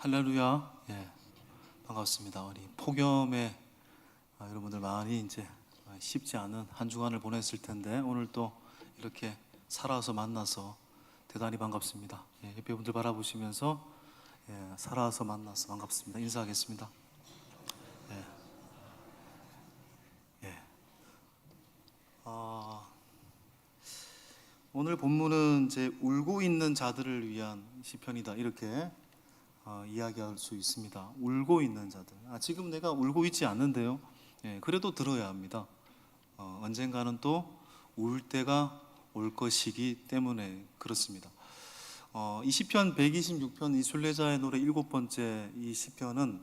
할렐루야. 반갑습니다. 우리 폭염에 여러분들 많이 이제 쉽지 않은 한 주간을 보냈을 텐데 오늘 또 이렇게 살아서 만나서 대단히 반갑습니다. 옆에 분들 바라보시면서 살아서 만나서 반갑습니다. 인사하겠습니다. 예. 예. 오늘 본문은 이제 울고 있는 자들을 위한 시편이다 이렇게 이야기할 수 있습니다. 울고 있는 자들. 지금 내가 울고 있지 않는데요. 그래도 들어야 합니다. 언젠가는 또 울 때가 올 것이기 때문에 그렇습니다. 이 시편 126편 이 순례자의 노래 7번째 이 시편은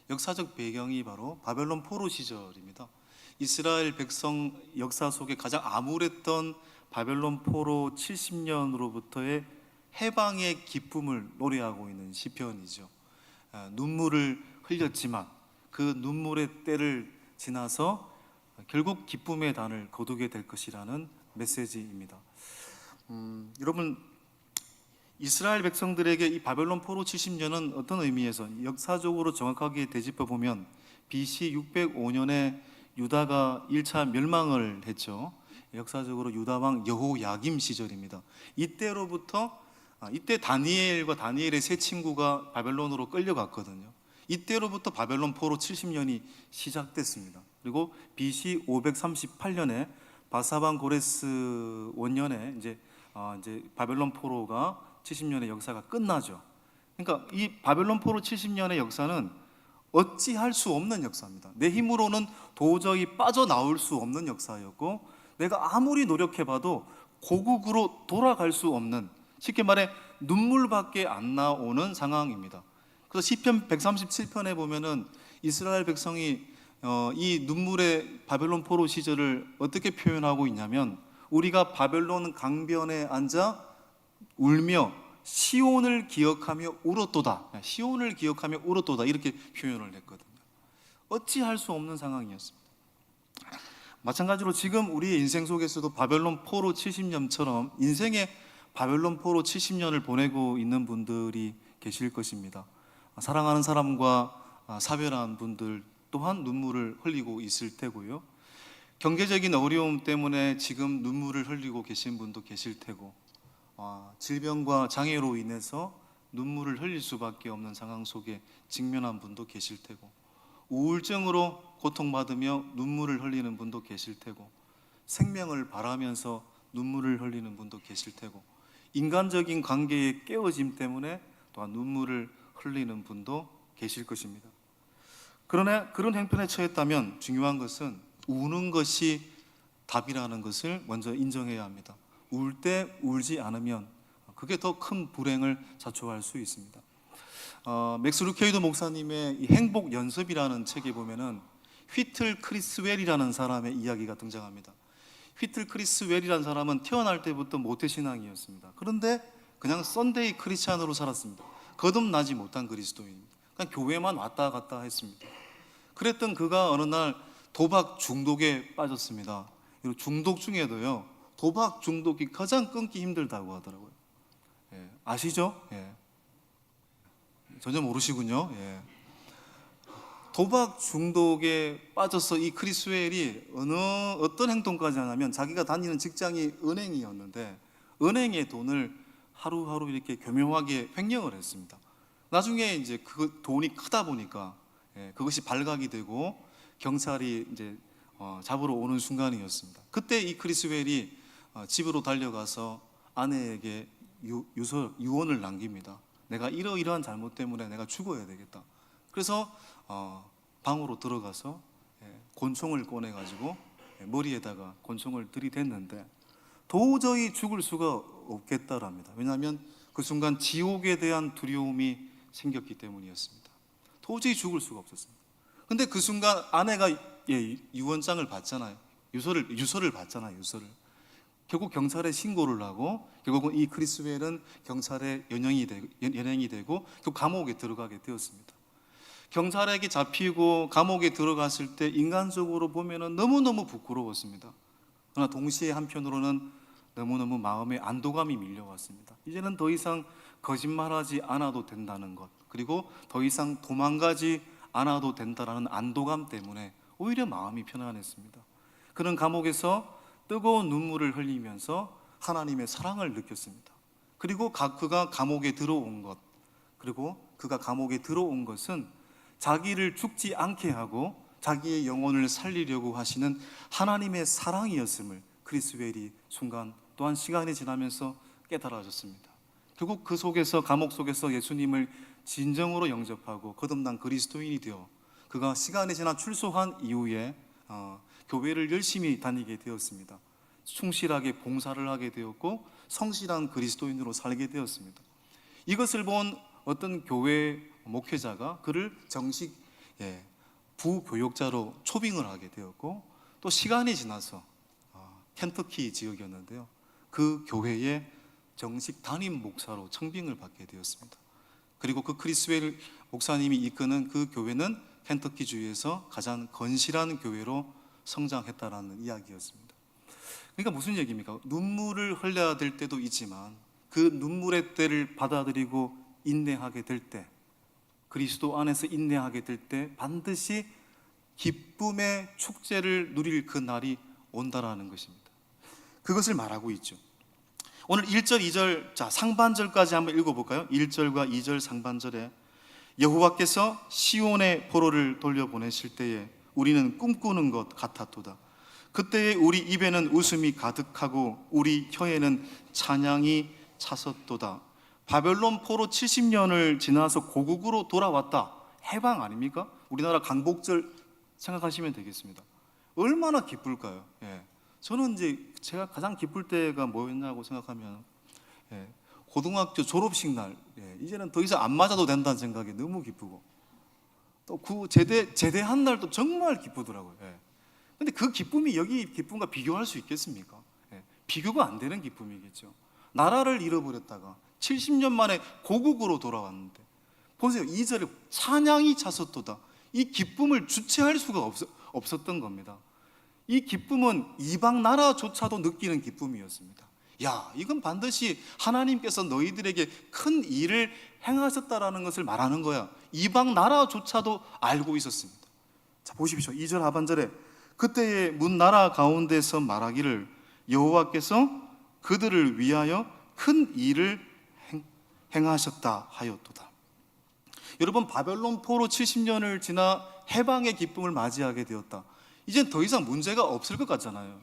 역사적 배경이 바로 바벨론 포로 시절입니다. 이스라엘 백성 역사 속에 가장 암울했던 바벨론 포로 70년으로부터의 해방의 기쁨을 노래하고 있는 시편이죠. 눈물을 흘렸지만 그 눈물의 때를 지나서 결국 기쁨의 단을 거두게 될 것이라는 메시지입니다. 여러분, 이스라엘 백성들에게 이 바벨론 포로 70년은 어떤 의미에서 역사적으로 정확하게 되짚어 보면 BC 605년에 유다가 1차 멸망을 했죠. 역사적으로 유다 왕 여호야김 시절입니다. 이때 다니엘과 다니엘의 세 친구가 바벨론으로 끌려갔거든요. 이때로부터 바벨론 포로 70년이 시작됐습니다. 그리고 BC 538년에 바사반 고레스 원년에 이제 바벨론 포로가 70년의 역사가 끝나죠. 그러니까 이 바벨론 포로 70년의 역사는 어찌할 수 없는 역사입니다. 내 힘으로는 도저히 빠져나올 수 없는 역사였고 내가 아무리 노력해봐도 고국으로 돌아갈 수 없는, 쉽게 말해 눈물밖에 안 나오는 상황입니다. 그래서 시편 137편에 보면은 이스라엘 백성이 이 눈물의 바벨론 포로 시절을 어떻게 표현하고 있냐면 우리가 바벨론 강변에 앉아 울며 시온을 기억하며 울었도다. 시온을 기억하며 울었도다 이렇게 표현을 했거든요. 어찌할 수 없는 상황이었습니다. 마찬가지로 지금 우리의 인생 속에서도 바벨론 포로 70년처럼 인생의 바벨론 포로 70년을 보내고 있는 분들이 계실 것입니다. 사랑하는 사람과 사별한 분들 또한 눈물을 흘리고 있을 테고요. 경제적인 어려움 때문에 지금 눈물을 흘리고 계신 분도 계실 테고, 질병과 장애로 인해서 눈물을 흘릴 수밖에 없는 상황 속에 직면한 분도 계실 테고, 우울증으로 고통받으며 눈물을 흘리는 분도 계실 테고, 생명을 바라면서 눈물을 흘리는 분도 계실 테고, 인간적인 관계의 깨어짐 때문에 또한 눈물을 흘리는 분도 계실 것입니다. 그러나 그런 형편에 처했다면 중요한 것은 우는 것이 답이라는 것을 먼저 인정해야 합니다. 울 때 울지 않으면 그게 더 큰 불행을 자초할 수 있습니다. 맥스 루케이도 목사님의 이 행복 연습이라는 책에 보면은 휘틀 크리스웰이라는 사람의 이야기가 등장합니다. 휘틀 크리스웰이라는 사람은 태어날 때부터 모태신앙이었습니다. 그런데 그냥 썬데이 크리스찬으로 살았습니다. 거듭나지 못한 그리스도인입니다. 그냥 교회만 왔다 갔다 했습니다. 그랬던 그가 어느 날 도박 중독에 빠졌습니다. 중독 중에도요, 도박 중독이 가장 끊기 힘들다고 하더라고요. 아시죠? 전혀 모르시군요. 도박 중독에 빠져서 이 크리스웰이 어떤 행동까지 하냐면 자기가 다니는 직장이 은행이었는데 은행의 돈을 하루하루 이렇게 교묘하게 횡령을 했습니다. 나중에 이제 그 돈이 크다 보니까 그것이 발각이 되고 경찰이 이제 잡으러 오는 순간이었습니다. 그때 이 크리스웰이 집으로 달려가서 아내에게 유언을 남깁니다. 내가 이러이러한 잘못 때문에 내가 죽어야 되겠다. 그래서 방으로 들어가서 권총을 꺼내가지고 머리에다가 권총을 들이댔는데 도저히 죽을 수가 없겠다랍니다. 왜냐하면 그 순간 지옥에 대한 두려움이 생겼기 때문이었습니다. 도저히 죽을 수가 없었습니다. 근데 그 순간 아내가 유언장을 받잖아요. 유서를 받잖아요. 유서를. 결국 경찰에 신고를 하고 결국은 이 크리스웰은 경찰에 연행이 되고 결국 감옥에 들어가게 되었습니다. 경찰에게 잡히고 감옥에 들어갔을 때 인간적으로 보면은 너무너무 부끄러웠습니다. 그러나 동시에 한편으로는 너무너무 마음에 안도감이 밀려왔습니다. 이제는 더 이상 거짓말하지 않아도 된다는 것, 그리고 더 이상 도망가지 않아도 된다라는 안도감 때문에 오히려 마음이 편안했습니다. 그는 감옥에서 뜨거운 눈물을 흘리면서 하나님의 사랑을 느꼈습니다. 그리고 그가 감옥에 들어온 것, 그리고 그가 감옥에 들어온 것은 자기를 죽지 않게 하고 자기의 영혼을 살리려고 하시는 하나님의 사랑이었음을 크리스웰이 순간 또한 시간이 지나면서 깨달아졌습니다. 결국 그 속에서, 감옥 속에서 예수님을 진정으로 영접하고 거듭난 그리스도인이 되어 그가 시간이 지나 출소한 이후에 교회를 열심히 다니게 되었습니다. 충실하게 봉사를 하게 되었고 성실한 그리스도인으로 살게 되었습니다. 이것을 본 어떤 교회 목회자가 그를 정식 부교역자로 초빙을 하게 되었고, 또 시간이 지나서 켄터키 지역이었는데요, 그 교회의 정식 담임 목사로 청빙을 받게 되었습니다. 그리고 그 크리스웰 목사님이 이끄는 그 교회는 켄터키 주에서 가장 건실한 교회로 성장했다라는 이야기였습니다. 그러니까 무슨 얘기입니까? 눈물을 흘려야 될 때도 있지만 그 눈물의 때를 받아들이고 인내하게 될 때, 그리스도 안에서 인내하게 될 때 반드시 기쁨의 축제를 누릴 그 날이 온다라는 것입니다. 그것을 말하고 있죠. 오늘 1절, 2절, 상반절까지 한번 읽어볼까요? 1절과 2절 상반절에 여호와께서 시온의 포로를 돌려보내실 때에 우리는 꿈꾸는 것 같았도다. 그때에 우리 입에는 웃음이 가득하고 우리 혀에는 찬양이 찼었도다. 바벨론 포로 70년을 지나서 고국으로 돌아왔다. 해방 아닙니까? 우리나라 강복절 생각하시면 되겠습니다. 얼마나 기쁠까요? 저는 이제 제가 가장 기쁠 때가 뭐였냐고 생각하면 고등학교 졸업식 날, 이제는 더 이상 안 맞아도 된다는 생각이 너무 기쁘고, 또 그 제대한 날도 정말 기쁘더라고요. 근데 그 기쁨이 여기 기쁨과 비교할 수 있겠습니까? 비교가 안 되는 기쁨이겠죠. 나라를 잃어버렸다가 70년 만에 고국으로 돌아왔는데 보세요. 2절에 찬양이 찼었도다. 이 기쁨을 주체할 수가 없었던 겁니다. 이 기쁨은 이방 나라조차도 느끼는 기쁨이었습니다. 야, 이건 반드시 하나님께서 너희들에게 큰 일을 행하셨다라는 것을 말하는 거야. 이방 나라조차도 알고 있었습니다. 자, 보십시오. 2절 하반절에 그때의 문 나라 가운데서 말하기를 여호와께서 그들을 위하여 큰 일을 행하셨다 하였도다. 여러분, 바벨론 포로 70년을 지나 해방의 기쁨을 맞이하게 되었다. 이젠 더 이상 문제가 없을 것 같잖아요.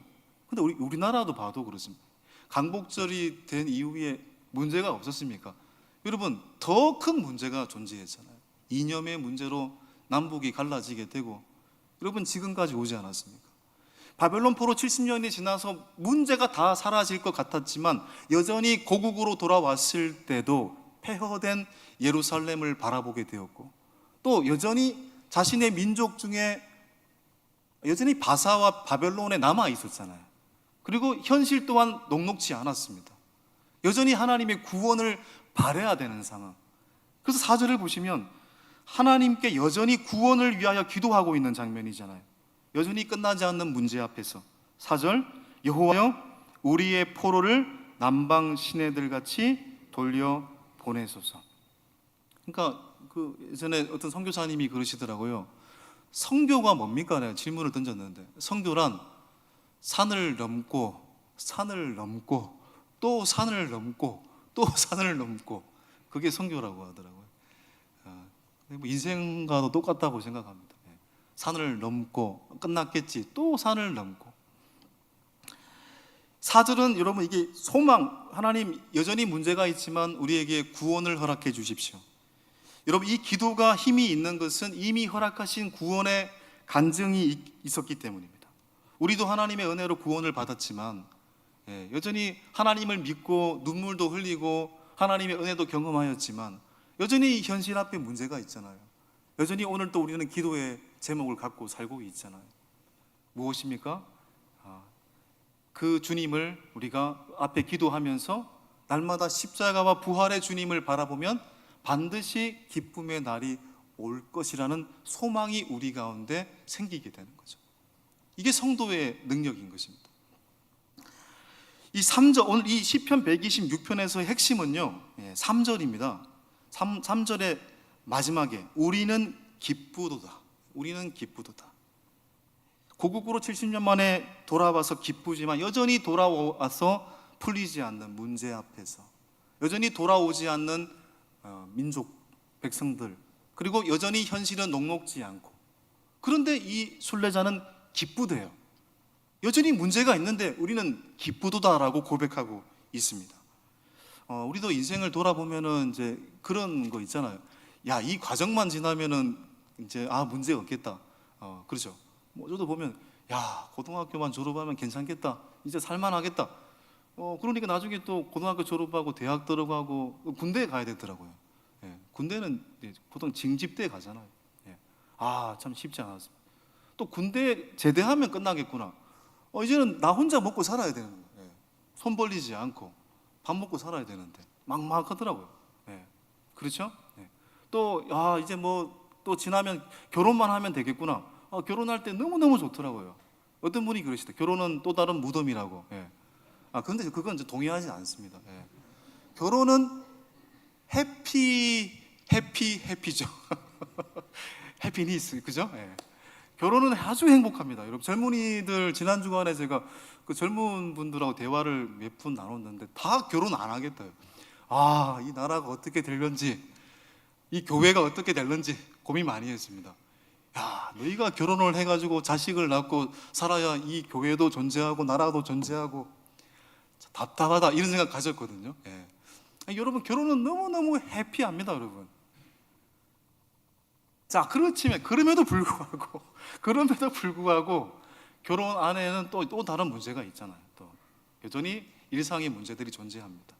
근데 우리나라도 봐도 그렇습니다. 강복절이 된 이후에 문제가 없었습니까? 여러분, 더 큰 문제가 존재했잖아요. 이념의 문제로 남북이 갈라지게 되고, 여러분 지금까지 오지 않았습니까? 바벨론 포로 70년이 지나서 문제가 다 사라질 것 같았지만 여전히 고국으로 돌아왔을 때도 폐허된 예루살렘을 바라보게 되었고, 또 여전히 자신의 민족 중에 여전히 바사와 바벨론에 남아 있었잖아요. 그리고 현실 또한 녹록지 않았습니다. 여전히 하나님의 구원을 바라야 되는 상황. 그래서 4절을 보시면 하나님께 여전히 구원을 위하여 기도하고 있는 장면이잖아요. 여전히 끝나지 않는 문제 앞에서 4절 여호와여 우리의 포로를 남방 시내들 같이 돌려 보내소서. 그러니까 예전에 어떤 선교사님이 그러시더라고요. 선교가 뭡니까? 내가 질문을 던졌는데, 선교란 산을 넘고 산을 넘고 또 산을 넘고 또 산을 넘고, 그게 선교라고 하더라고요. 인생과도 똑같다고 생각합니다. 산을 넘고 끝났겠지, 또 산을 넘고. 4절은 여러분 이게 소망, 하나님 여전히 문제가 있지만 우리에게 구원을 허락해 주십시오. 여러분, 이 기도가 힘이 있는 것은 이미 허락하신 구원의 간증이 있었기 때문입니다. 우리도 하나님의 은혜로 구원을 받았지만 여전히 하나님을 믿고 눈물도 흘리고 하나님의 은혜도 경험하였지만 여전히 현실 앞에 문제가 있잖아요. 여전히 오늘 또 우리는 기도의 제목을 갖고 살고 있잖아요. 무엇입니까? 그 주님을 우리가 앞에 기도하면서 날마다 십자가와 부활의 주님을 바라보면 반드시 기쁨의 날이 올 것이라는 소망이 우리 가운데 생기게 되는 거죠. 이게 성도의 능력인 것입니다. 이 3절, 오늘 이 시편 126편에서의 핵심은요 3절입니다. 3절에 마지막에 우리는 기쁘도다. 우리는 기쁘도다. 고국으로 70년 만에 돌아와서 기쁘지만 여전히 돌아와서 풀리지 않는 문제 앞에서, 여전히 돌아오지 않는 민족, 백성들, 그리고 여전히 현실은 녹록지 않고, 그런데 이 순례자는 기쁘대요. 여전히 문제가 있는데 우리는 기쁘도다라고 고백하고 있습니다. 우리도 인생을 돌아보면은 이제 그런 거 있잖아요. 야, 이 과정만 지나면은 이제 문제 없겠다. 그렇죠. 뭐 저도 보면 야, 고등학교만 졸업하면 괜찮겠다. 이제 살만하겠다. 그러니까 나중에 또 고등학교 졸업하고 대학 들어가고 군대에 가야 되더라고요. 예, 군대는 보통 징집대에 가잖아요. 예. 참 쉽지 않았습니다. 또 군대 제대하면 끝나겠구나. 이제는 나 혼자 먹고 살아야 되는 거예요. 예. 손 벌리지 않고 밥 먹고 살아야 되는데 막막하더라고요. 예. 그렇죠? 예. 또 이제 뭐 또 지나면 결혼만 하면 되겠구나. 결혼할 때 너무너무 좋더라고요. 어떤 분이 그러시다. 결혼은 또 다른 무덤이라고. 예. 그런데 그건 이제 동의하지 않습니다. 예. 결혼은 해피죠. 해피니스, 그죠? 예. 결혼은 아주 행복합니다. 여러분, 젊은이들 지난 주간에 제가 그 젊은 분들하고 대화를 몇 분 나눴는데 다 결혼 안 하겠다요. 이 나라가 어떻게 될런지, 이 교회가 어떻게 될런지 고민 많이 했습니다. 야, 너희가 결혼을 해가지고 자식을 낳고 살아야 이 교회도 존재하고 나라도 존재하고 답답하다, 이런 생각 가졌거든요. 예. 여러분, 결혼은 너무너무 해피합니다, 여러분. 자, 그렇지만 그럼에도 불구하고 결혼 안에는 또 다른 문제가 있잖아요. 또 여전히 일상의 문제들이 존재합니다.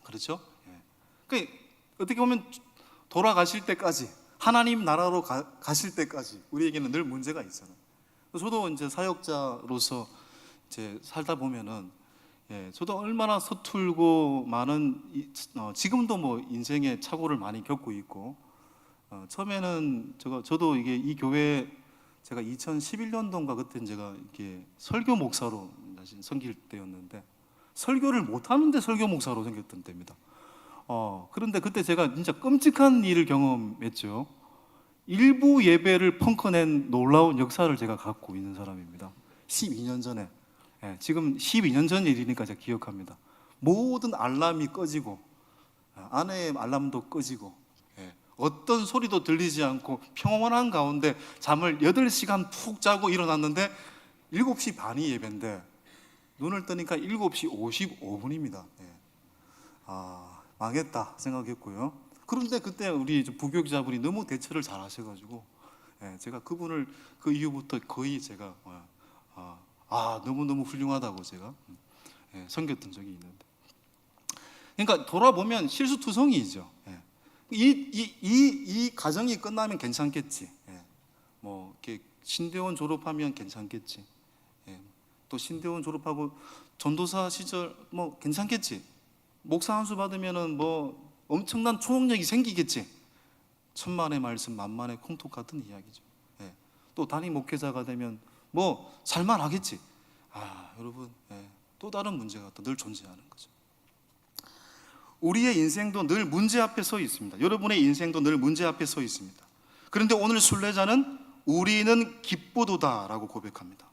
그렇죠? 예. 그러니까 어떻게 보면 돌아가실 때까지, 하나님 나라로 가실 때까지 우리에게는 늘 문제가 있잖아요. 저도 이제 사역자로서 이제 살다 보면은, 저도 얼마나 서툴고 많은 지금도 뭐 인생의 착오를 많이 겪고 있고, 처음에는 저도 이게 이 교회 제가 2011년도인가 그때 제가 이렇게 설교 목사로 다시 섬길 때였는데, 설교를 못하는데 설교 목사로 섬겼던 때입니다. 그런데 그때 제가 진짜 끔찍한 일을 경험했죠. 일부 예배를 펑크낸 놀라운 역사를 제가 갖고 있는 사람입니다. 12년 전에. 지금 12년 전 일이니까 제가 기억합니다. 모든 알람이 꺼지고, 아내의 알람도 꺼지고, 어떤 소리도 들리지 않고 평온한 가운데 잠을 8시간 푹 자고 일어났는데 7시 반이 예배인데 눈을 뜨니까 7시 55분입니다. 망했다 생각했고요. 그런데 그때 우리 부교육자분이 너무 대처를 잘 하셔가지고, 제가 그분을 그 이후부터 거의 제가 너무너무 훌륭하다고 제가 섬겼던 적이 있는데, 그러니까 돌아보면 실수투성이죠. 이 과정이 끝나면 괜찮겠지. 뭐 이렇게 신대원 졸업하면 괜찮겠지. 또 신대원 졸업하고 전도사 시절 뭐 괜찮겠지. 목사 한 수 받으면은 뭐 엄청난 초능력이 생기겠지. 천만의 말씀 만만의 콩톡 같은 이야기죠. 또 담임 목회자가 되면 뭐 살만하겠지. 여러분, 또 다른 문제가 또 늘 존재하는 거죠. 우리의 인생도 늘 문제 앞에 서 있습니다. 여러분의 인생도 늘 문제 앞에 서 있습니다. 그런데 오늘 순례자는 우리는 기쁘도다라고 고백합니다.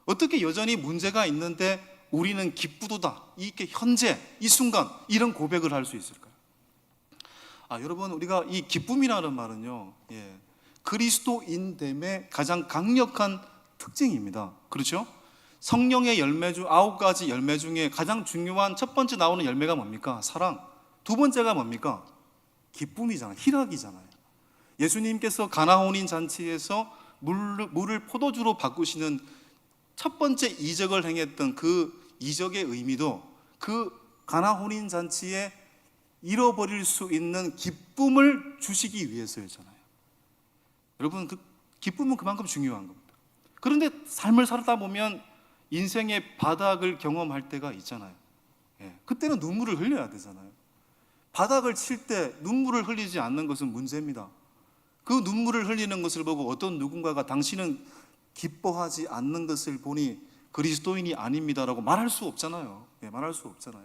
어떻게 여전히 문제가 있는데 우리는 기쁘도다, 이렇게 현재 이 순간 이런 고백을 할 수 있을까요? 여러분, 우리가 이 기쁨이라는 말은요, 그리스도인됨의 가장 강력한 특징입니다. 그렇죠? 성령의 열매 중 9가지 열매 중에 가장 중요한 첫 번째 나오는 열매가 뭡니까? 사랑. 두 번째가 뭡니까? 기쁨이잖아요. 희락이잖아요. 예수님께서 가나 혼인 잔치에서 물을 포도주로 바꾸시는 첫 번째 이적을 행했던 그 이적의 의미도 그 가나 혼인 잔치에 잃어버릴 수 있는 기쁨을 주시기 위해서였잖아요. 여러분, 그 기쁨은 그만큼 중요한 겁니다. 그런데 삶을 살다 보면 인생의 바닥을 경험할 때가 있잖아요. 그때는 눈물을 흘려야 되잖아요. 바닥을 칠 때 눈물을 흘리지 않는 것은 문제입니다. 그 눈물을 흘리는 것을 보고 어떤 누군가가 당신은 기뻐하지 않는 것을 보니 그리스도인이 아닙니다라고 말할 수 없잖아요. 말할 수 없잖아요.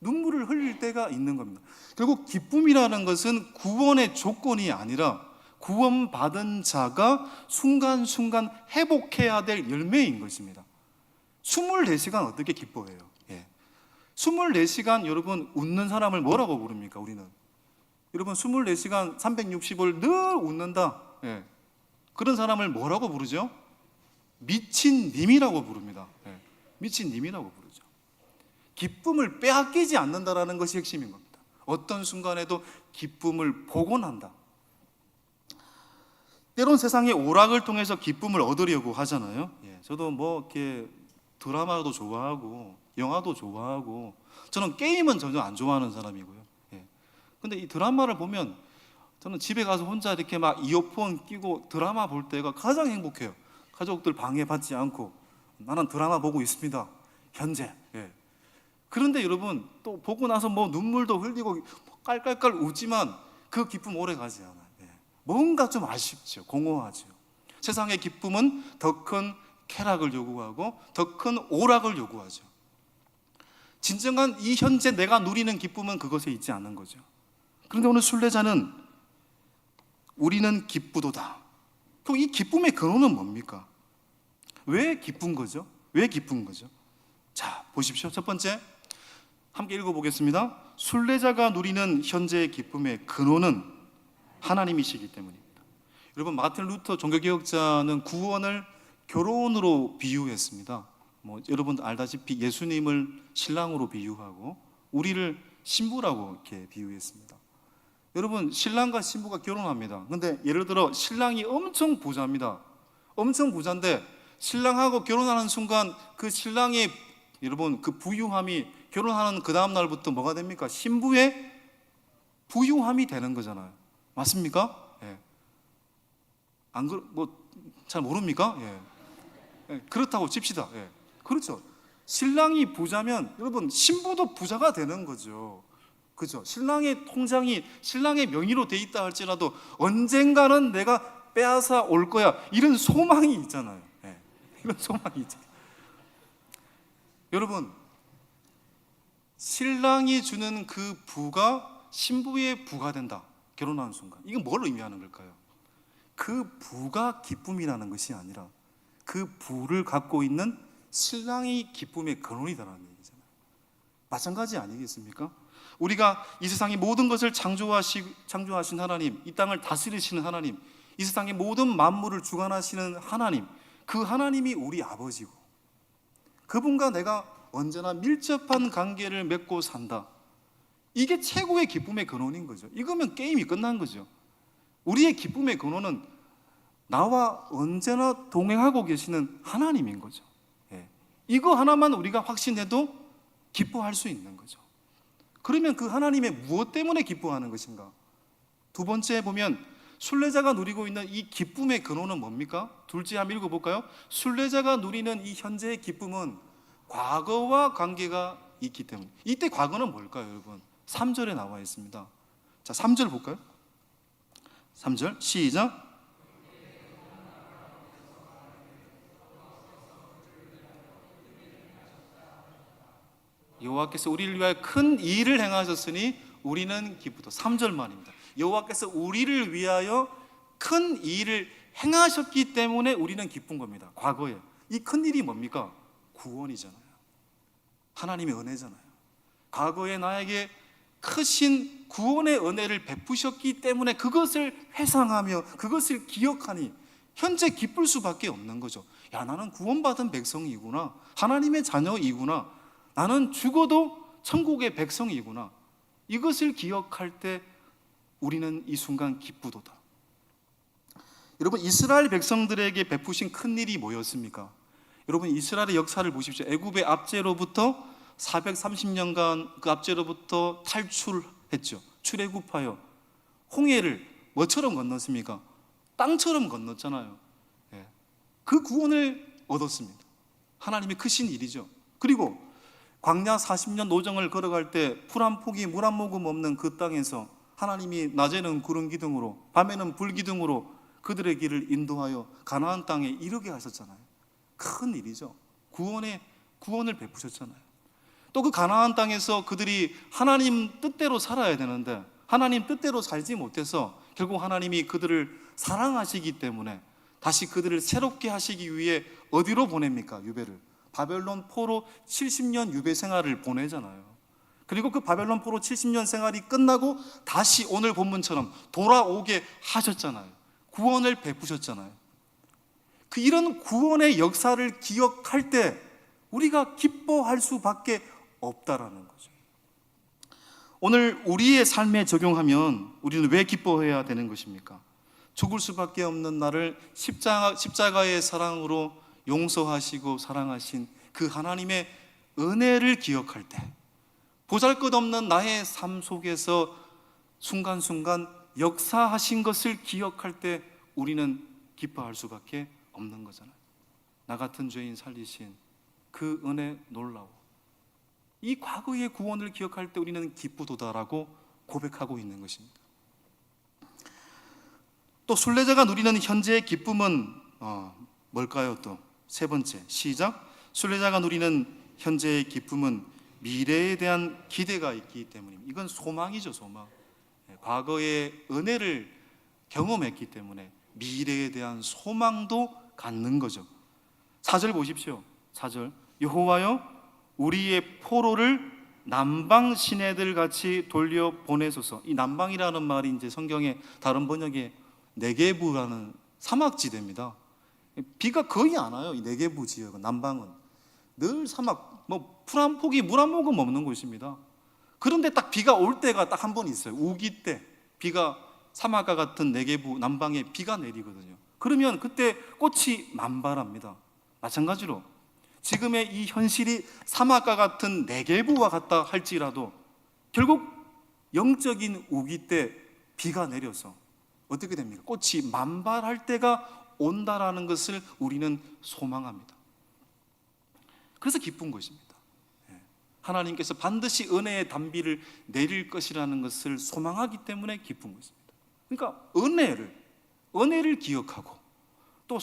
눈물을 흘릴 때가 있는 겁니다. 결국 기쁨이라는 것은 구원의 조건이 아니라 구원받은 자가 순간순간 회복해야 될 열매인 것입니다. 24시간 어떻게 기뻐해요? 24시간 여러분 웃는 사람을 뭐라고 부릅니까? 우리는 여러분 24시간 360일 늘 웃는다, 그런 사람을 뭐라고 부르죠? 미친님이라고 부릅니다. 미친님이라고 부르죠. 기쁨을 빼앗기지 않는다라는 것이 핵심인 겁니다. 어떤 순간에도 기쁨을 복원한다. 때론 세상의 오락을 통해서 기쁨을 얻으려고 하잖아요. 저도 뭐 이렇게 드라마도 좋아하고 영화도 좋아하고, 저는 게임은 전혀 안 좋아하는 사람이고요. 근데 이 드라마를 보면 저는 집에 가서 혼자 이렇게 막 이어폰 끼고 드라마 볼 때가 가장 행복해요. 가족들 방해받지 않고 나는 드라마 보고 있습니다, 현재. 그런데 여러분, 또 보고 나서 뭐 눈물도 흘리고 깔깔깔 웃지만 그 기쁨 오래 가지 않아요. 뭔가 좀 아쉽죠. 공허하죠. 세상의 기쁨은 더 큰 쾌락을 요구하고 더 큰 오락을 요구하죠. 진정한 이 현재 내가 누리는 기쁨은 그것에 있지 않는 거죠. 그런데 오늘 순례자는 우리는 기쁘도다. 그럼 이 기쁨의 근원은 뭡니까? 왜 기쁜 거죠? 왜 기쁜 거죠? 자, 보십시오. 첫 번째, 함께 읽어보겠습니다. 순례자가 누리는 현재의 기쁨의 근원은 하나님이시기 때문입니다. 여러분, 마틴 루터 종교개혁자는 구원을 결혼으로 비유했습니다. 여러분 알다시피 예수님을 신랑으로 비유하고 우리를 신부라고 이렇게 비유했습니다. 여러분, 신랑과 신부가 결혼합니다. 근데 예를 들어 신랑이 엄청 부자입니다. 엄청 부자인데 신랑하고 결혼하는 순간 그 신랑의 여러분 그 부유함이 결혼하는 그 다음 날부터 뭐가 됩니까? 신부의 부유함이 되는 거잖아요. 맞습니까? 안 잘 모릅니까? 그렇다고 칩시다. 그렇죠. 신랑이 부자면 여러분 신부도 부자가 되는 거죠. 그죠? 신랑의 통장이 신랑의 명의로 돼 있다 할지라도 언젠가는 내가 빼앗아 올 거야, 이런 소망이 있잖아요. 이런 소망이 있잖아요. 여러분, 신랑이 주는 그 부가 신부의 부가 된다, 결혼하는 순간. 이건 뭘 의미하는 걸까요? 그 부가 기쁨이라는 것이 아니라 그 부를 갖고 있는 신랑이 기쁨의 근원이다라는 얘기잖아요. 마찬가지 아니겠습니까? 우리가 이 세상의 모든 것을 창조하신 하나님, 이 땅을 다스리시는 하나님, 이 세상의 모든 만물을 주관하시는 하나님, 그 하나님이 우리 아버지고 그분과 내가 언제나 밀접한 관계를 맺고 산다. 이게 최고의 기쁨의 근원인 거죠. 이거면 게임이 끝난 거죠. 우리의 기쁨의 근원은 나와 언제나 동행하고 계시는 하나님인 거죠. 이거 하나만 우리가 확신해도 기뻐할 수 있는 거죠. 그러면 그 하나님의 무엇 때문에 기뻐하는 것인가? 두 번째 보면 순례자가 누리고 있는 이 기쁨의 근원은 뭡니까? 둘째 한번 읽어볼까요? 순례자가 누리는 이 현재의 기쁨은 과거와 관계가 있기 때문에. 이때 과거는 뭘까요, 여러분? 3절에 나와 있습니다. 자, 3절 볼까요? 3절 시작. 여호와께서 우리를 위하여 큰 일을 행하셨으니 우리는 기쁘다. 3절 말입니다. 여호와께서 우리를 위하여 큰 일을 행하셨기 때문에 우리는 기쁜 겁니다. 과거에 이 큰 일이 뭡니까? 구원이잖아요. 하나님의 은혜잖아요. 과거에 나에게 크신 구원의 은혜를 베푸셨기 때문에 그것을 회상하며 그것을 기억하니 현재 기쁠 수밖에 없는 거죠. 야, 나는 구원받은 백성이구나, 하나님의 자녀이구나, 나는 죽어도 천국의 백성이구나. 이것을 기억할 때 우리는 이 순간 기쁘도다. 여러분, 이스라엘 백성들에게 베푸신 큰 일이 뭐였습니까? 여러분, 이스라엘의 역사를 보십시오. 애굽의 압제로부터 430년간 그 압제로부터 탈출했죠. 출애굽하여 홍해를 뭐처럼 건넜습니까? 땅처럼 건넜잖아요. 그 구원을 얻었습니다. 하나님의 크신 일이죠. 그리고 광야 40년 노정을 걸어갈 때 풀 한 포기 물 한 모금 없는 그 땅에서 하나님이 낮에는 구름 기둥으로 밤에는 불 기둥으로 그들의 길을 인도하여 가나안 땅에 이르게 하셨잖아요. 큰 일이죠. 구원을 베푸셨잖아요. 또 그 가나안 땅에서 그들이 하나님 뜻대로 살아야 되는데 하나님 뜻대로 살지 못해서 결국 하나님이 그들을 사랑하시기 때문에 다시 그들을 새롭게 하시기 위해 어디로 보냅니까? 유배를. 바벨론 포로 70년 유배 생활을 보내잖아요. 그리고 그 바벨론 포로 70년 생활이 끝나고 다시 오늘 본문처럼 돌아오게 하셨잖아요. 구원을 베푸셨잖아요. 그 이런 구원의 역사를 기억할 때 우리가 기뻐할 수밖에 없다라는 거죠. 오늘 우리의 삶에 적용하면 우리는 왜 기뻐해야 되는 것입니까? 죽을 수밖에 없는 나를 십자가의 사랑으로 용서하시고 사랑하신 그 하나님의 은혜를 기억할 때, 보잘것없는 나의 삶 속에서 순간순간 역사하신 것을 기억할 때 우리는 기뻐할 수밖에 없는 거잖아요. 나 같은 죄인 살리신 그 은혜 놀라워. 이 과거의 구원을 기억할 때 우리는 기쁘도다라고 고백하고 있는 것입니다. 또 순례자가 누리는 현재의 기쁨은 뭘까요? 또 세 번째, 시작. 순례자가 누리는 현재의 기쁨은 미래에 대한 기대가 있기 때문입니다. 이건 소망이죠, 소망. 과거의 은혜를 경험했기 때문에 미래에 대한 소망도 갖는 거죠. 4절 보십시오. 4절. 여호와여 우리의 포로를 남방 시내들 같이 돌려 보내소서. 이 남방이라는 말이 이제 성경의 다른 번역에 네게부라는 사막지대입니다. 비가 거의 안 와요. 이 네게부 지역은, 남방은 늘 사막, 풀 한 폭이 물 한 모금 없는 곳입니다. 그런데 딱 비가 올 때가 딱 한 번 있어요. 우기 때 비가 사막과 같은 네게부 남방에 비가 내리거든요. 그러면 그때 꽃이 만발합니다. 마찬가지로 지금의 이 현실이 사막과 같은 네게부와 같다 할지라도 결국 영적인 우기 때 비가 내려서 어떻게 됩니까? 꽃이 만발할 때가 온다라는 것을 우리는 소망합니다. 그래서 기쁜 것입니다. 하나님께서 반드시 은혜의 단비를 내릴 것이라는 것을 소망하기 때문에 기쁜 것입니다. 그러니까 은혜를 기억하고 또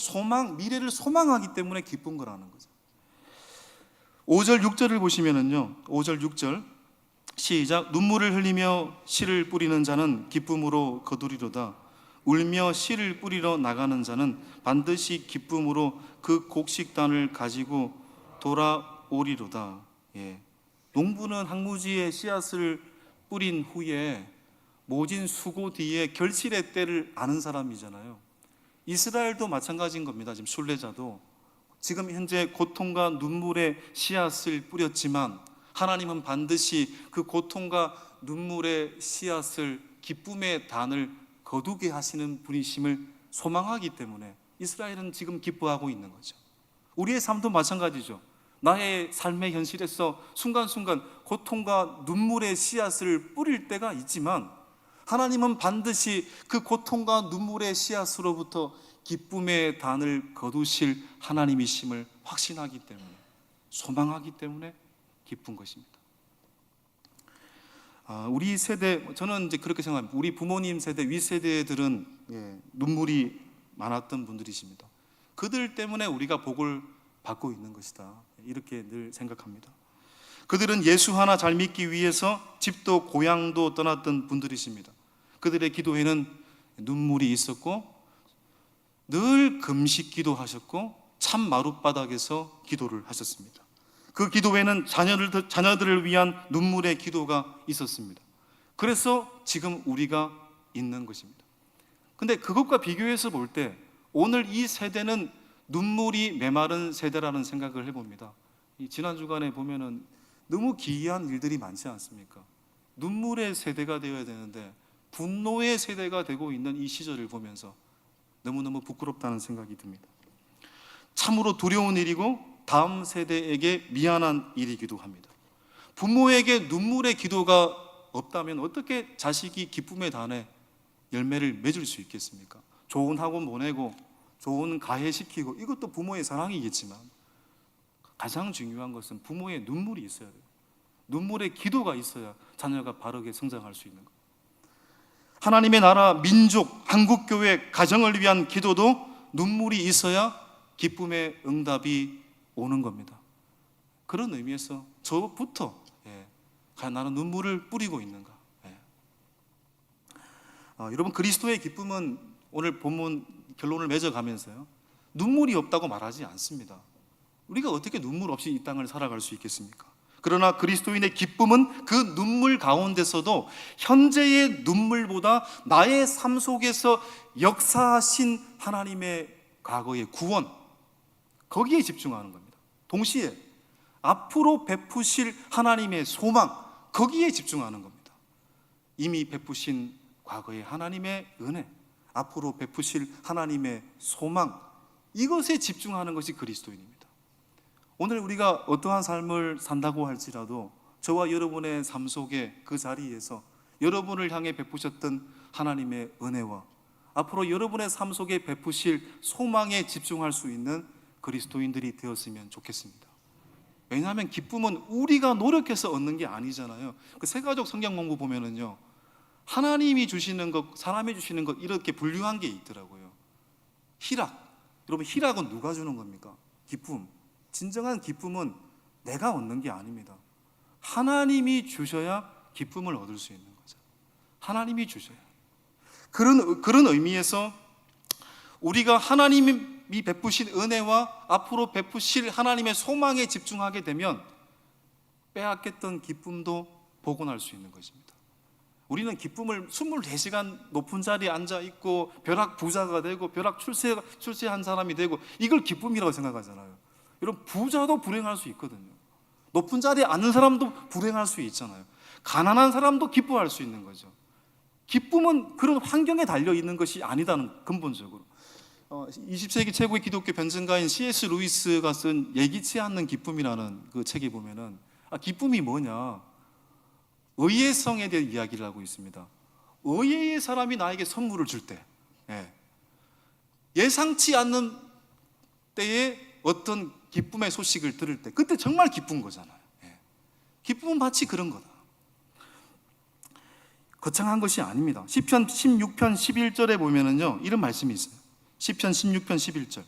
미래를 소망하기 때문에 기쁜 거라는 거죠. 5절 6절을 보시면은요, 5절 6절 시작. 눈물을 흘리며 씨를 뿌리는 자는 기쁨으로 거두리로다. 울며 씨를 뿌리러 나가는 자는 반드시 기쁨으로 그 곡식단을 가지고 돌아오리로다. 농부는 항무지에 씨앗을 뿌린 후에 모진 수고 뒤에 결실의 때를 아는 사람이잖아요. 이스라엘도 마찬가지인 겁니다. 지금 순례자도 지금 현재 고통과 눈물의 씨앗을 뿌렸지만 하나님은 반드시 그 고통과 눈물의 씨앗을 기쁨의 단을 거두게 하시는 분이심을 소망하기 때문에 이스라엘은 지금 기뻐하고 있는 거죠. 우리의 삶도 마찬가지죠. 나의 삶의 현실에서 순간순간 고통과 눈물의 씨앗을 뿌릴 때가 있지만 하나님은 반드시 그 고통과 눈물의 씨앗으로부터 기쁨의 단을 거두실 하나님이심을 확신하기 때문에, 소망하기 때문에 기쁜 것입니다. 우리 세대, 저는 이제 그렇게 생각합니다. 우리 부모님 세대, 윗세대들은 눈물이 많았던 분들이십니다. 그들 때문에 우리가 복을 받고 있는 것이다, 이렇게 늘 생각합니다. 그들은 예수 하나 잘 믿기 위해서 집도 고향도 떠났던 분들이십니다. 그들의 기도에는 눈물이 있었고 늘 금식 기도하셨고 참 마룻바닥에서 기도를 하셨습니다. 그 기도에는 자녀들을 위한 눈물의 기도가 있었습니다. 그래서 지금 우리가 있는 것입니다. 근데 그것과 비교해서 볼 때 오늘 이 세대는 눈물이 메마른 세대라는 생각을 해봅니다. 지난 주간에 보면은 너무 기이한 일들이 많지 않습니까? 눈물의 세대가 되어야 되는데 분노의 세대가 되고 있는 이 시절을 보면서 너무너무 부끄럽다는 생각이 듭니다. 참으로 두려운 일이고 다음 세대에게 미안한 일이기도 합니다. 부모에게 눈물의 기도가 없다면 어떻게 자식이 기쁨의 단에 열매를 맺을 수 있겠습니까? 좋은 학원 보내고 좋은 가해시키고 이것도 부모의 사랑이겠지만 가장 중요한 것은 부모의 눈물이 있어야 돼요. 눈물의 기도가 있어야 자녀가 바르게 성장할 수 있는 거예요. 하나님의 나라, 민족, 한국교회, 가정을 위한 기도도 눈물이 있어야 기쁨의 응답이 오는 겁니다. 그런 의미에서 저부터 과연 나는 눈물을 뿌리고 있는가? 여러분, 그리스도의 기쁨은 오늘 본문 결론을 맺어가면서요, 눈물이 없다고 말하지 않습니다. 우리가 어떻게 눈물 없이 이 땅을 살아갈 수 있겠습니까? 그러나 그리스도인의 기쁨은 그 눈물 가운데서도 현재의 눈물보다 나의 삶 속에서 역사하신 하나님의 과거의 구원, 거기에 집중하는 겁니다. 동시에 앞으로 베푸실 하나님의 소망, 거기에 집중하는 겁니다. 이미 베푸신 과거의 하나님의 은혜, 앞으로 베푸실 하나님의 소망, 이것에 집중하는 것이 그리스도인입니다. 오늘 우리가 어떠한 삶을 산다고 할지라도 저와 여러분의 삶 속에 그 자리에서 여러분을 향해 베푸셨던 하나님의 은혜와 앞으로 여러분의 삶 속에 베푸실 소망에 집중할 수 있는 그리스도인들이 되었으면 좋겠습니다. 왜냐하면 기쁨은 우리가 노력해서 얻는 게 아니잖아요. 그 세가족 성경 공부 보면은요, 하나님이 주시는 것, 사람이 주시는 것, 이렇게 분류한 게 있더라고요. 희락, 여러분, 희락은 누가 주는 겁니까? 기쁨. 진정한 기쁨은 내가 얻는 게 아닙니다. 하나님이 주셔야 기쁨을 얻을 수 있는 거죠. 하나님이 주셔야. 그런 의미에서 우리가 하나님이 베푸신 은혜와 앞으로 베푸실 하나님의 소망에 집중하게 되면 빼앗겼던 기쁨도 복원할 수 있는 것입니다. 우리는 기쁨을 24시간 높은 자리에 앉아 있고 벼락 부자가 되고 벼락 출세한 사람이 되고 이걸 기쁨이라고 생각하잖아요. 여러분, 부자도 불행할 수 있거든요. 높은 자리에 앉는 사람도 불행할 수 있잖아요. 가난한 사람도 기뻐할 수 있는 거죠. 기쁨은 그런 환경에 달려 있는 것이 아니다는, 근본적으로 20세기 최고의 기독교 변증가인 C.S. 루이스가 쓴 예기치 않는 기쁨이라는 그 책에 보면은 기쁨이 뭐냐, 의외성에 대한 이야기를 하고 있습니다. 의외의 사람이 나에게 선물을 줄 때, 예상치 않는 때에 어떤 기쁨의 소식을 들을 때, 그때 정말 기쁜 거잖아요. 기쁨은 마치 그런 거다. 거창한 것이 아닙니다. 시편 16편 11절에 보면은요, 이런 말씀이 있어요. 시편 16편 11절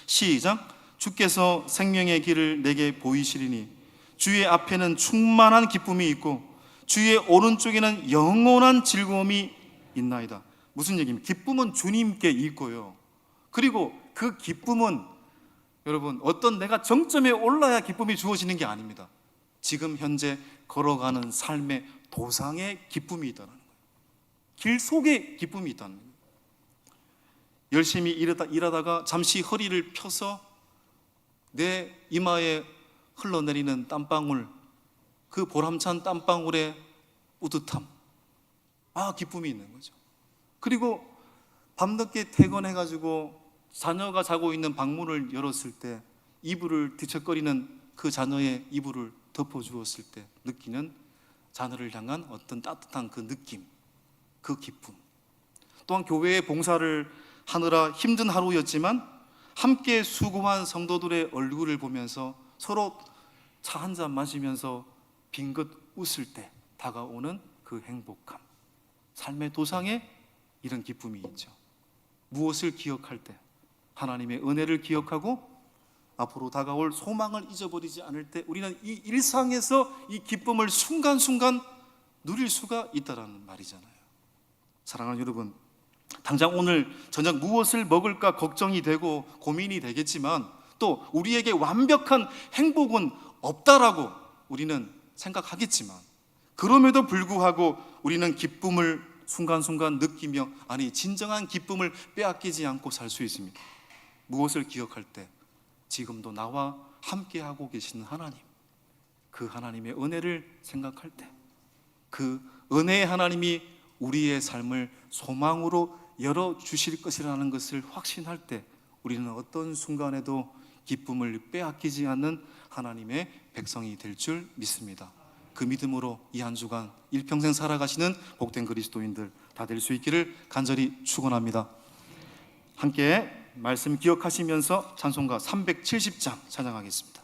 시작. 주께서 생명의 길을 내게 보이시리니 주의 앞에는 충만한 기쁨이 있고 주의 오른쪽에는 영원한 즐거움이 있나이다. 무슨 얘기입니까? 기쁨은 주님께 있고요, 그리고 그 기쁨은 여러분, 어떤 내가 정점에 올라야 기쁨이 주어지는 게 아닙니다. 지금 현재 걸어가는 삶의 도상에 기쁨이 있다는 거예요. 길 속에 기쁨이 있다는 거예요. 열심히 일하다가 잠시 허리를 펴서 내 이마에 흘러내리는 땀방울, 그 보람찬 땀방울의 뿌듯함, 기쁨이 있는 거죠. 그리고 밤늦게 퇴근해가지고 자녀가 자고 있는 방문을 열었을 때 이불을 뒤척거리는 그 자녀의 이불을 덮어주었을 때 느끼는 자녀를 향한 어떤 따뜻한 그 느낌, 그 기쁨. 또한 교회의 봉사를 하느라 힘든 하루였지만 함께 수고한 성도들의 얼굴을 보면서 서로 차 한 잔 마시면서 빙긋 웃을 때 다가오는 그 행복함, 삶의 도상에 이런 기쁨이 있죠. 무엇을 기억할 때? 하나님의 은혜를 기억하고 앞으로 다가올 소망을 잊어버리지 않을 때 우리는 이 일상에서 이 기쁨을 순간순간 누릴 수가 있다는 말이잖아요. 사랑하는 여러분, 당장 오늘 저녁 무엇을 먹을까 걱정이 되고 고민이 되겠지만 또 우리에게 완벽한 행복은 없다라고 우리는 생각하겠지만, 그럼에도 불구하고 우리는 기쁨을 순간순간 느끼며, 진정한 기쁨을 빼앗기지 않고 살 수 있습니다. 무엇을 기억할 때? 지금도 나와 함께하고 계시는 하나님, 그 하나님의 은혜를 생각할 때, 그 은혜의 하나님이 우리의 삶을 소망으로 열어주실 것이라는 것을 확신할 때 우리는 어떤 순간에도 기쁨을 빼앗기지 않는 하나님의 백성이 될 줄 믿습니다. 그 믿음으로 이 한 주간 일평생 살아가시는 복된 그리스도인들 다 될 수 있기를 간절히 축원합니다. 함께 말씀 기억하시면서 찬송가 370장 찬양하겠습니다.